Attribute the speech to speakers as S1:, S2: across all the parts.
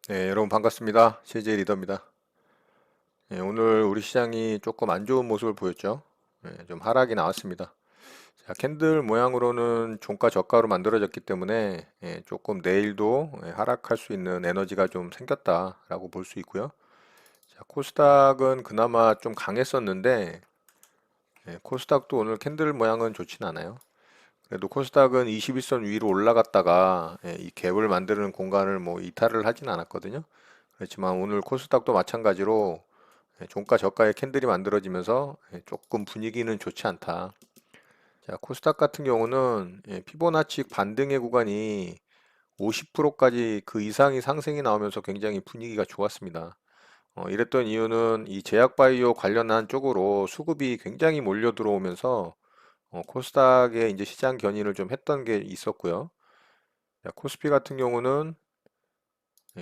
S1: 네, 여러분 반갑습니다. CJ 리더입니다. 네, 오늘 우리 시장이 조금 안 좋은 모습을 보였죠. 네, 좀 하락이 나왔습니다. 자, 캔들 모양으로는 종가 저가로 만들어졌기 때문에 조금 내일도 하락할 수 있는 에너지가 좀 생겼다라고 볼 수 있고요. 자, 코스닥은 그나마 좀 강했었는데 코스닥도 오늘 캔들 모양은 좋진 않아요. 그래도 코스닥은 21선 위로 올라갔다가 이 갭을 만드는 공간을 뭐 이탈을 하진 않았거든요. 그렇지만 오늘 코스닥도 마찬가지로 종가 저가의 캔들이 만들어지면서 조금 분위기는 좋지 않다. 자, 코스닥 같은 경우는 피보나치 반등의 구간이 50%까지 그 이상의 상승이 나오면서 굉장히 분위기가 좋았습니다. 이랬던 이유는 이 제약바이오 관련한 쪽으로 수급이 굉장히 몰려 들어오면서 코스닥의 이제 시장 견인을 좀 했던 게 있었고요. 자, 코스피 같은 경우는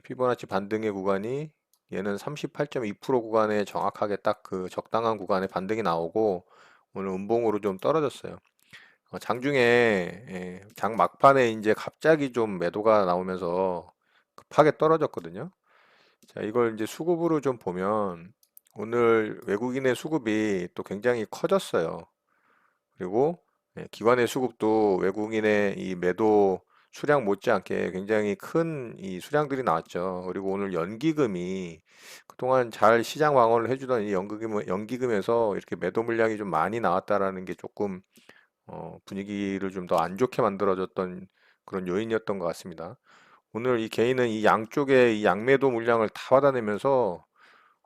S1: 피보나치 반등의 구간이 얘는 38.2% 구간에 정확하게 딱 그 적당한 구간에 반등이 나오고 오늘 음봉으로 좀 떨어졌어요. 장중에 장 막판에 이제 갑자기 좀 매도가 나오면서 급하게 떨어졌거든요. 자, 이걸 이제 수급으로 좀 보면 오늘 외국인의 수급이 또 굉장히 커졌어요. 그리고 기관의 수급도 외국인의 이 매도 수량 못지않게 굉장히 큰 이 수량들이 나왔죠. 그리고 오늘 연기금이 그동안 잘 시장 방어를 해주던 이 연기금에서 이렇게 매도 물량이 좀 많이 나왔다라는 게 조금 분위기를 좀 더 안 좋게 만들어줬던 그런 요인이었던 것 같습니다. 오늘 이 개인은 이 양쪽에 이 양매도 물량을 다 받아내면서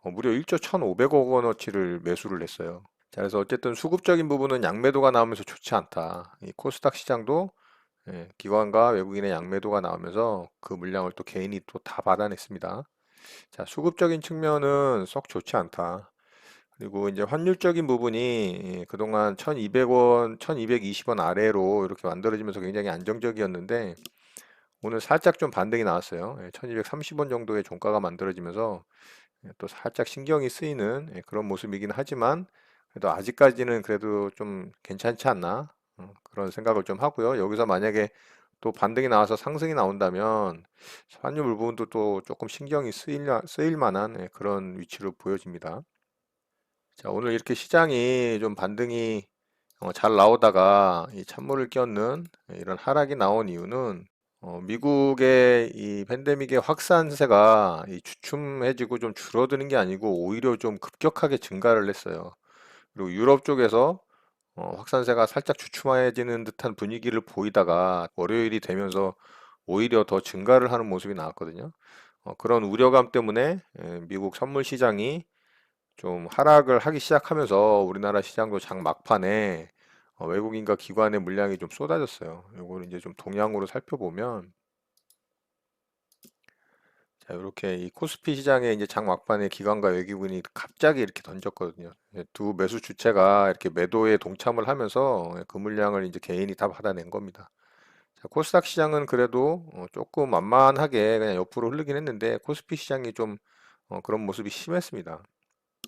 S1: 무려 1조 1,500억 원어치를 매수를 했어요. 자, 그래서 어쨌든 수급적인 부분은 양매도가 나오면서 좋지 않다. 이 코스닥 시장도 기관과 외국인의 양매도가 나오면서 그 물량을 또 개인이 또 다 받아냈습니다. 자, 수급적인 측면은 썩 좋지 않다. 그리고 이제 환율적인 부분이 그동안 1,200원, 1,220원 아래로 이렇게 만들어지면서 굉장히 안정적이었는데 오늘 살짝 좀 반등이 나왔어요. 1,230원 정도의 종가가 만들어지면서 또 살짝 신경이 쓰이는 그런 모습이긴 하지만 그래도 아직까지는 그래도 좀 괜찮지 않나 그런 생각을 좀 하고요. 여기서 만약에 또 반등이 나와서 상승이 나온다면 환율 부분도 또 조금 신경이 쓰일 만한 그런 위치로 보여집니다. 자, 오늘 이렇게 시장이 좀 반등이 잘 나오다가 이 찬물을 끼얹는 이런 하락이 나온 이유는 미국의 이 팬데믹의 확산세가 이 주춤해지고 좀 줄어드는 게 아니고 오히려 좀 급격하게 증가를 했어요. 그리고 유럽 쪽에서 확산세가 살짝 주춤해지는 듯한 분위기를 보이다가 월요일이 되면서 오히려 더 증가를 하는 모습이 나왔거든요. 그런 우려감 때문에 미국 선물 시장이 좀 하락을 하기 시작하면서 우리나라 시장도 장 막판에 외국인과 기관의 물량이 좀 쏟아졌어요. 이걸 이제 좀 동향으로 살펴보면 자, 이렇게 이 코스피 시장에 이제 장 막판에 기관과 외국인이 갑자기 이렇게 던졌거든요. 두 매수 주체가 이렇게 매도에 동참을 하면서 그 물량을 이제 개인이 다 받아낸 겁니다. 자, 코스닥 시장은 그래도 조금 만만하게 그냥 옆으로 흐르긴 했는데 코스피 시장이 좀 그런 모습이 심했습니다.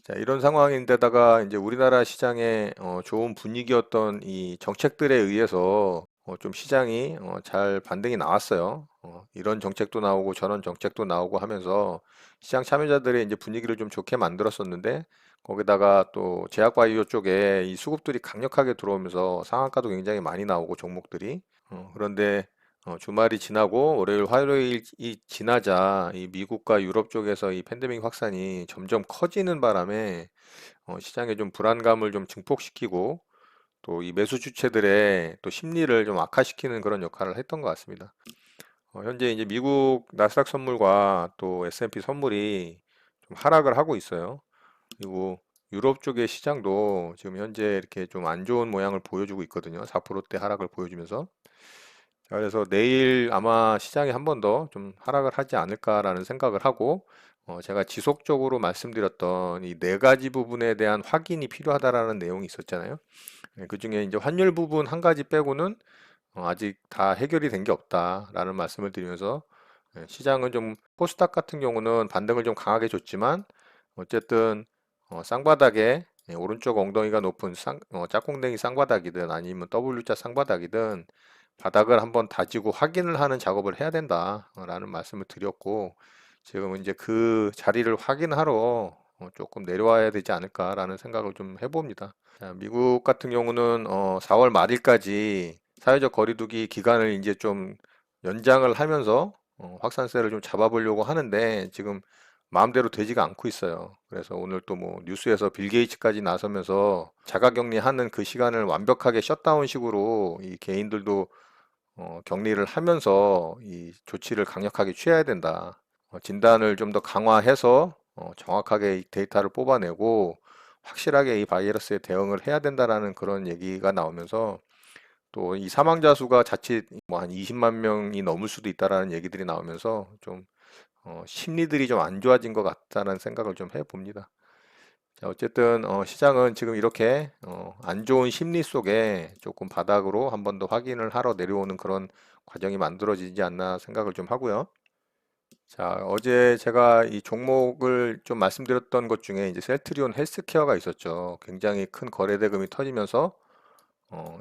S1: 자, 이런 상황인데다가 이제 우리나라 시장의 좋은 분위기였던 이 정책들에 의해서 좀 시장이 잘 반등이 나왔어요. 이런 정책도 나오고 저런 정책도 나오고 하면서 시장 참여자들의 이제 분위기를 좀 좋게 만들었었는데 거기다가 또 제약바이오 쪽에 이 수급들이 강력하게 들어오면서 상한가도 굉장히 많이 나오고 종목들이 그런데 주말이 지나고 월요일, 화요일이 지나자 이 미국과 유럽 쪽에서 이 팬데믹 확산이 점점 커지는 바람에 시장에 좀 불안감을 좀 증폭시키고 또 이 매수 주체들의 또 심리를 좀 악화시키는 그런 역할을 했던 것 같습니다. 현재 이제 미국 나스닥 선물과 또 S&P 선물이 좀 하락을 하고 있어요. 그리고 유럽 쪽의 시장도 지금 현재 이렇게 좀 안 좋은 모양을 보여주고 있거든요. 4%대 하락을 보여주면서. 자, 그래서 내일 아마 시장이 한 번 더 좀 하락을 하지 않을까라는 생각을 하고, 제가 지속적으로 말씀드렸던 이 네 가지 부분에 대한 확인이 필요하다라는 내용이 있었잖아요. 그 중에 이제 환율 부분 한 가지 빼고는 아직 다 해결이 된 게 없다라는 말씀을 드리면서 시장은 좀 코스닥 같은 경우는 반등을 좀 강하게 줬지만 어쨌든 쌍바닥에 오른쪽 엉덩이가 높은 짝꿍댕이 쌍바닥이든 아니면 W자 쌍바닥이든 바닥을 한번 다지고 확인을 하는 작업을 해야 된다라는 말씀을 드렸고 지금 이제 그 자리를 확인하러 조금 내려와야 되지 않을까라는 생각을 좀 해봅니다. 자, 미국 같은 경우는 4월 말일까지 사회적 거리두기 기간을 이제 좀 연장을 하면서 확산세를 좀 잡아보려고 하는데 지금 마음대로 되지가 않고 있어요. 그래서 오늘 또 뭐 뉴스에서 빌 게이츠까지 나서면서 자가격리하는 그 시간을 완벽하게 셧다운식으로 이 개인들도 격리를 하면서 이 조치를 강력하게 취해야 된다. 진단을 좀 더 강화해서 정확하게 이 데이터를 뽑아내고 확실하게 이 바이러스에 대응을 해야 된다라는 그런 얘기가 나오면서 또 이 사망자 수가 자칫 뭐 한 20만 명이 넘을 수도 있다라는 얘기들이 나오면서 좀 심리들이 좀 안 좋아진 것 같다는 생각을 좀 해봅니다. 자, 어쨌든 시장은 지금 이렇게 안 좋은 심리 속에 조금 바닥으로 한 번 더 확인을 하러 내려오는 그런 과정이 만들어지지 않나 생각을 좀 하고요. 자, 어제 제가 이 종목을 좀 말씀드렸던 것 중에 이제 셀트리온 헬스케어가 있었죠. 굉장히 큰 거래 대금이 터지면서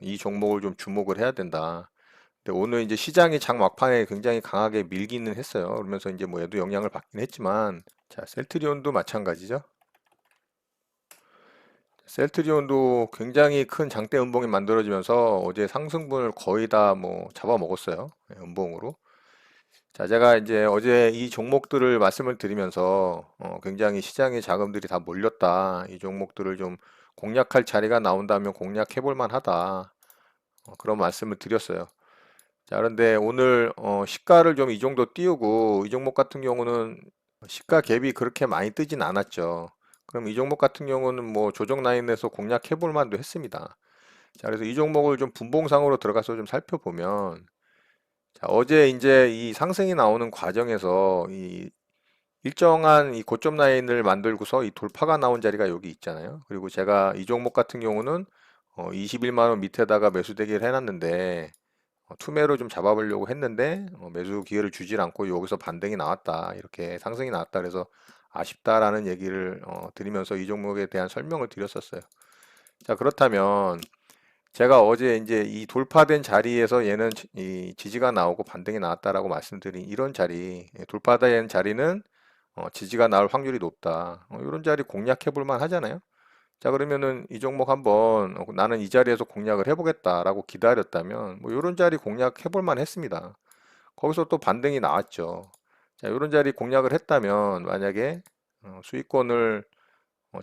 S1: 이 종목을 좀 주목을 해야 된다. 근데 오늘 이제 시장이 장 막판에 굉장히 강하게 밀기는 했어요. 그러면서 이제 뭐 얘도 영향을 받긴 했지만, 자, 셀트리온도 마찬가지죠. 셀트리온도 굉장히 큰 장대 음봉이 만들어지면서 어제 상승분을 거의 다 뭐 잡아먹었어요. 예, 음봉으로. 자, 제가 이제 어제 이 종목들을 말씀을 드리면서 굉장히 시장의 자금들이 다 몰렸다. 이 종목들을 좀 공략할 자리가 나온다면 공략해 볼 만하다. 그런 말씀을 드렸어요. 자, 그런데 오늘 시가를 좀 이 정도 띄우고 이 종목 같은 경우는 시가 갭이 그렇게 많이 뜨진 않았죠. 그럼 이 종목 같은 경우는 뭐 조정 라인에서 공략해 볼 만도 했습니다. 자, 그래서 이 종목을 좀 분봉상으로 들어가서 좀 살펴보면 자, 어제 이제 이 상승이 나오는 과정에서 이 일정한 이 고점 라인을 만들고서 이 돌파가 나온 자리가 여기 있잖아요. 그리고 제가 이 종목 같은 경우는 21만 원 밑에다가 매수 대기를 해놨는데 투매로 좀 잡아보려고 했는데 매수 기회를 주질 않고 여기서 반등이 나왔다. 이렇게 상승이 나왔다. 그래서 아쉽다라는 얘기를 드리면서 이 종목에 대한 설명을 드렸었어요. 자, 그렇다면 제가 어제 이제 이 돌파된 자리에서 얘는 이 지지가 나오고 반등이 나왔다라고 말씀드린 이런 자리, 돌파된 자리는 지지가 나올 확률이 높다. 이런 자리 공략해 볼 만 하잖아요. 자, 그러면은 이 종목 한번 나는 이 자리에서 공략을 해보겠다라고 기다렸다면 뭐 이런 자리 공략해 볼 만 했습니다. 거기서 또 반등이 나왔죠. 자, 이런 자리 공략을 했다면 만약에 수익권을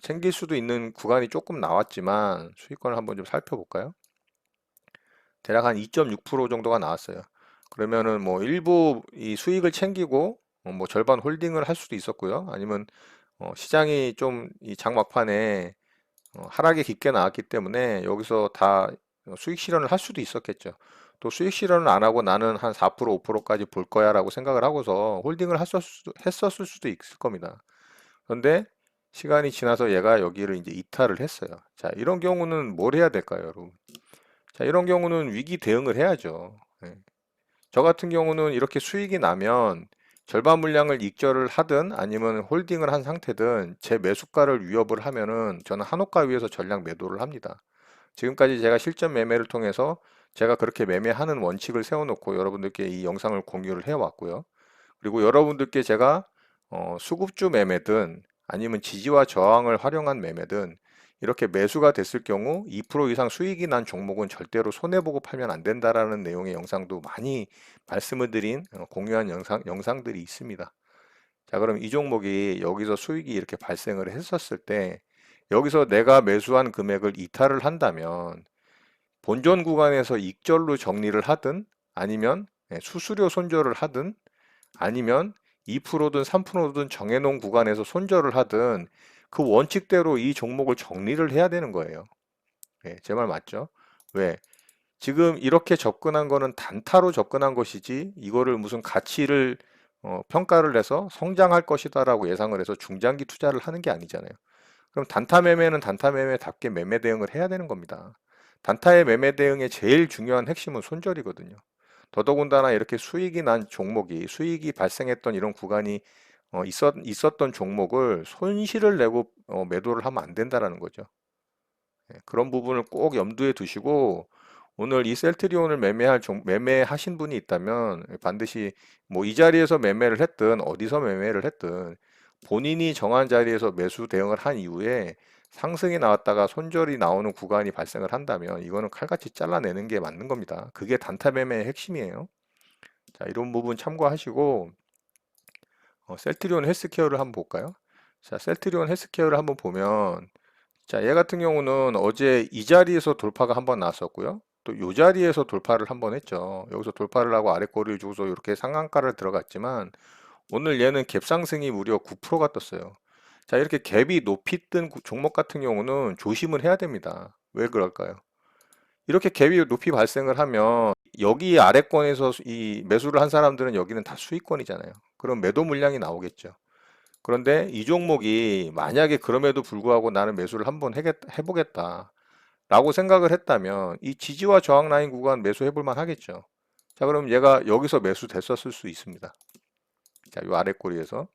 S1: 챙길 수도 있는 구간이 조금 나왔지만 수익권을 한번 좀 살펴볼까요? 대략 한 2.6% 정도가 나왔어요. 그러면은 뭐 일부 이 수익을 챙기고 뭐 절반 홀딩을 할 수도 있었고요. 아니면 시장이 좀 이 장막판에 하락이 깊게 나왔기 때문에 여기서 다 수익 실현을 할 수도 있었겠죠. 또 수익 실현을 안 하고 나는 한 4%, 5%까지 볼 거야라고 생각을 하고서 홀딩을 했었을 수도 있을 겁니다. 그런데 시간이 지나서 얘가 여기를 이제 이탈을 했어요. 자, 이런 경우는 뭘 해야 될까요, 여러분? 자, 이런 경우는 위기 대응을 해야죠. 예. 저 같은 경우는 이렇게 수익이 나면 절반 물량을 익절을 하든 아니면 홀딩을 한 상태든 제 매수가를 위협을 하면은 저는 한호가 위에서 전량 매도를 합니다. 지금까지 제가 실전 매매를 통해서 제가 그렇게 매매하는 원칙을 세워놓고 여러분들께 이 영상을 공유를 해왔고요. 그리고 여러분들께 제가 수급주 매매든 아니면 지지와 저항을 활용한 매매든 이렇게 매수가 됐을 경우 2% 이상 수익이 난 종목은 절대로 손해보고 팔면 안 된다라는 내용의 영상도 많이 말씀을 드린 공유한 영상들이 있습니다. 자, 그럼 이 종목이 여기서 수익이 이렇게 발생을 했었을 때 여기서 내가 매수한 금액을 이탈을 한다면 본전 구간에서 익절로 정리를 하든 아니면 수수료 손절을 하든 아니면 2%든 3%든 정해놓은 구간에서 손절을 하든 그 원칙대로 이 종목을 정리를 해야 되는 거예요. 제 말 맞죠? 왜? 지금 이렇게 접근한 거는 단타로 접근한 것이지 이거를 무슨 가치를 평가를 해서 성장할 것이다라고 예상을 해서 중장기 투자를 하는 게 아니잖아요. 그럼 단타 매매는 단타 매매답게 매매 대응을 해야 되는 겁니다. 단타의 매매 대응의 제일 중요한 핵심은 손절이거든요. 더더군다나 이렇게 수익이 난 종목이 수익이 발생했던 이런 구간이 있었던 종목을 손실을 내고 매도를 하면 안 된다라는 거죠. 그런 부분을 꼭 염두에 두시고 오늘 이 셀트리온을 매매하신 분이 있다면 반드시 뭐 이 자리에서 매매를 했든 어디서 매매를 했든 본인이 정한 자리에서 매수 대응을 한 이후에 상승이 나왔다가 손절이 나오는 구간이 발생을 한다면 이거는 칼같이 잘라내는 게 맞는 겁니다. 그게 단타 매매의 핵심이에요. 자, 이런 부분 참고하시고 셀트리온 헬스케어를 한번 볼까요? 자, 셀트리온 헬스케어를 한번 보면 자, 얘 같은 경우는 어제 이 자리에서 돌파가 한번 나왔었고요. 또 이 자리에서 돌파를 한번 했죠. 여기서 돌파를 하고 아래 꼬리를 주고서 이렇게 상한가를 들어갔지만 오늘 얘는 갭 상승이 무려 9%가 떴어요. 자, 이렇게 갭이 높이 뜬 종목 같은 경우는 조심을 해야 됩니다. 왜 그럴까요? 이렇게 갭이 높이 발생을 하면 여기 아래권에서 이 매수를 한 사람들은 여기는 다 수익권이잖아요. 그럼 매도 물량이 나오겠죠. 그런데 이 종목이 만약에 그럼에도 불구하고 나는 매수를 한번 해보겠다 라고 생각을 했다면 이 지지와 저항 라인 구간 매수 해볼 만 하겠죠. 자, 그럼 얘가 여기서 매수 됐었을 수 있습니다. 자, 요 아래 꼬리에서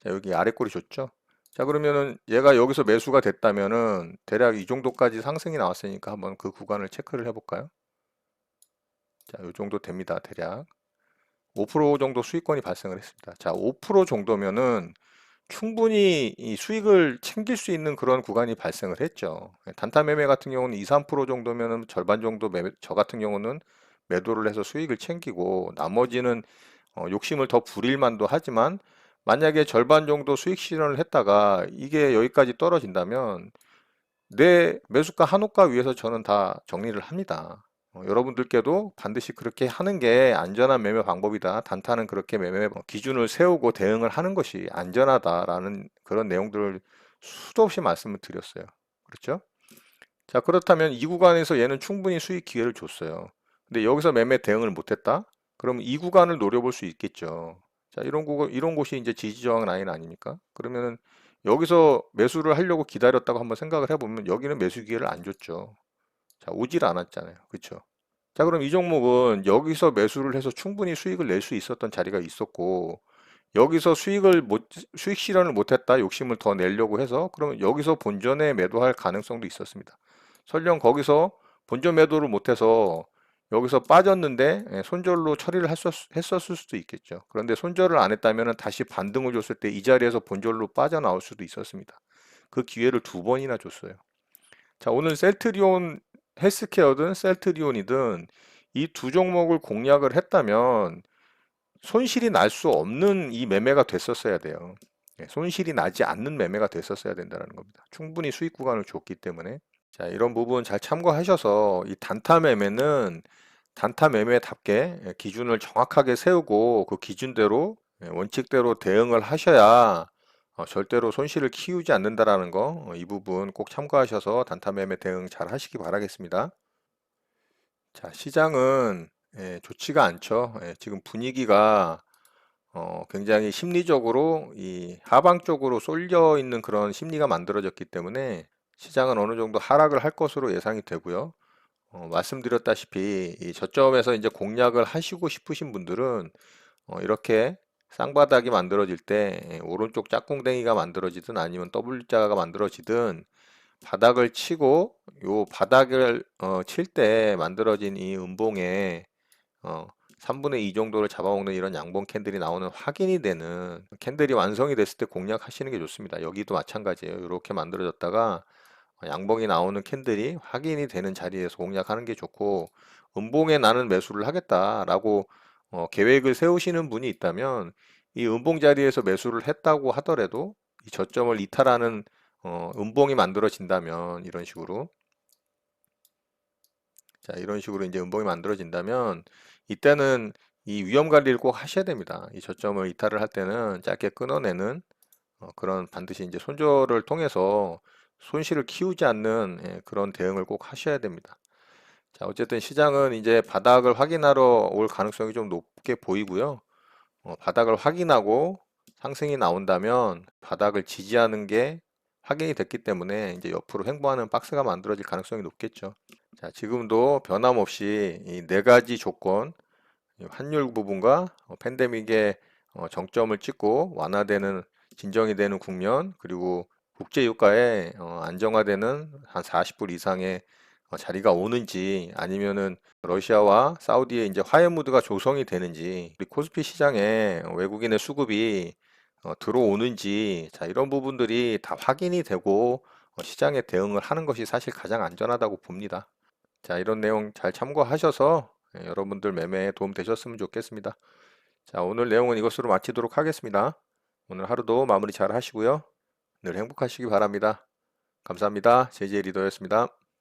S1: 자, 여기 아래 꼬리 줬죠. 자, 그러면은 얘가 여기서 매수가 됐다면은 대략 이 정도까지 상승이 나왔으니까 한번 그 구간을 체크를 해볼까요? 자, 요 정도 됩니다. 대략 5% 정도 수익권이 발생을 했습니다. 자, 5% 정도면은 충분히 이 수익을 챙길 수 있는 그런 구간이 발생을 했죠. 단타 매매 같은 경우는 2, 3% 정도면은 절반 정도 저 같은 경우는 매도를 해서 수익을 챙기고 나머지는 욕심을 더 부릴 만도 하지만 만약에 절반 정도 수익 실현을 했다가 이게 여기까지 떨어진다면 내 매수가 한호가 위에서 저는 다 정리를 합니다. 여러분들께도 반드시 그렇게 하는 게 안전한 매매 방법이다. 단타는 그렇게 매매 기준을 세우고 대응을 하는 것이 안전하다라는 그런 내용들을 수도 없이 말씀을 드렸어요. 그렇죠? 자, 그렇다면 이 구간에서 얘는 충분히 수익 기회를 줬어요. 근데 여기서 매매 대응을 못했다? 그럼 이 구간을 노려볼 수 있겠죠. 자, 이런 곳이 이제 지지저항 라인 아닙니까? 그러면은 여기서 매수를 하려고 기다렸다고 한번 생각을 해보면 여기는 매수 기회를 안 줬죠. 자, 오질 않았잖아요. 그쵸? 자, 그럼 이 종목은 여기서 매수를 해서 충분히 수익을 낼 수 있었던 자리가 있었고, 여기서 수익 실현을 못했다, 욕심을 더 내려고 해서, 그러면 여기서 본전에 매도할 가능성도 있었습니다. 설령 거기서 본전 매도를 못해서 여기서 빠졌는데 손절로 처리를 했었을 수도 있겠죠. 그런데 손절을 안 했다면 다시 반등을 줬을 때 이 자리에서 본절로 빠져나올 수도 있었습니다. 그 기회를 두 번이나 줬어요. 자, 오늘 셀트리온 헬스케어든 셀트리온이든 이 두 종목을 공략을 했다면 손실이 날 수 없는 이 매매가 됐었어야 돼요. 손실이 나지 않는 매매가 됐었어야 된다는 겁니다. 충분히 수익 구간을 줬기 때문에. 자, 이런 부분 잘 참고하셔서 이 단타 매매는 단타 매매답게 기준을 정확하게 세우고 그 기준대로 원칙대로 대응을 하셔야 절대로 손실을 키우지 않는다라는 거, 이 부분 꼭 참고하셔서 단타 매매 대응 잘 하시기 바라겠습니다. 자, 시장은 좋지가 않죠. 지금 분위기가 굉장히 심리적으로 이 하방 쪽으로 쏠려 있는 그런 심리가 만들어졌기 때문에 시장은 어느 정도 하락을 할 것으로 예상이 되고요. 말씀드렸다시피 이 저점에서 이제 공략을 하시고 싶으신 분들은 이렇게 쌍바닥이 만들어질 때 오른쪽 짝꿍댕이가 만들어지든 아니면 W자가 만들어지든 바닥을 치고 요 바닥을 칠 때 만들어진 이 음봉에 3분의 2 정도를 잡아먹는 이런 양봉 캔들이 나오는 확인이 되는 캔들이 완성이 됐을 때 공략하시는 게 좋습니다. 여기도 마찬가지예요. 이렇게 만들어졌다가 양봉이 나오는 캔들이 확인이 되는 자리에서 공략하는 게 좋고 음봉에 나는 매수를 하겠다라고 계획을 세우시는 분이 있다면 이 음봉 자리에서 매수를 했다고 하더라도 이 저점을 이탈하는 음봉이 만들어진다면 이런 식으로 자, 이런 식으로 이제 음봉이 만들어진다면 이때는 이 위험 관리를 꼭 하셔야 됩니다. 이 저점을 이탈을 할 때는 짧게 끊어내는 그런 반드시 이제 손절을 통해서 손실을 키우지 않는 그런 대응을 꼭 하셔야 됩니다. 자, 어쨌든 시장은 이제 바닥을 확인하러 올 가능성이 좀 높게 보이고요. 바닥을 확인하고 상승이 나온다면 바닥을 지지하는 게 확인이 됐기 때문에 이제 옆으로 횡보하는 박스가 만들어질 가능성이 높겠죠. 자, 지금도 변함없이 이 네 가지 조건, 환율 부분과 팬데믹의 정점을 찍고 완화되는 진정이 되는 국면, 그리고 국제 유가의 안정화되는 한 40불 이상의 자리가 오는지 아니면은 러시아와 사우디의 이제 화해 무드가 조성이 되는지 우리 코스피 시장에 외국인의 수급이 들어오는지 자 이런 부분들이 다 확인이 되고 시장에 대응을 하는 것이 사실 가장 안전하다고 봅니다. 자 이런 내용 잘 참고하셔서 여러분들 매매에 도움 되셨으면 좋겠습니다. 자 오늘 내용은 이것으로 마치도록 하겠습니다. 오늘 하루도 마무리 잘 하시고요. 늘 행복하시기 바랍니다. 감사합니다. 제이제이 리더였습니다.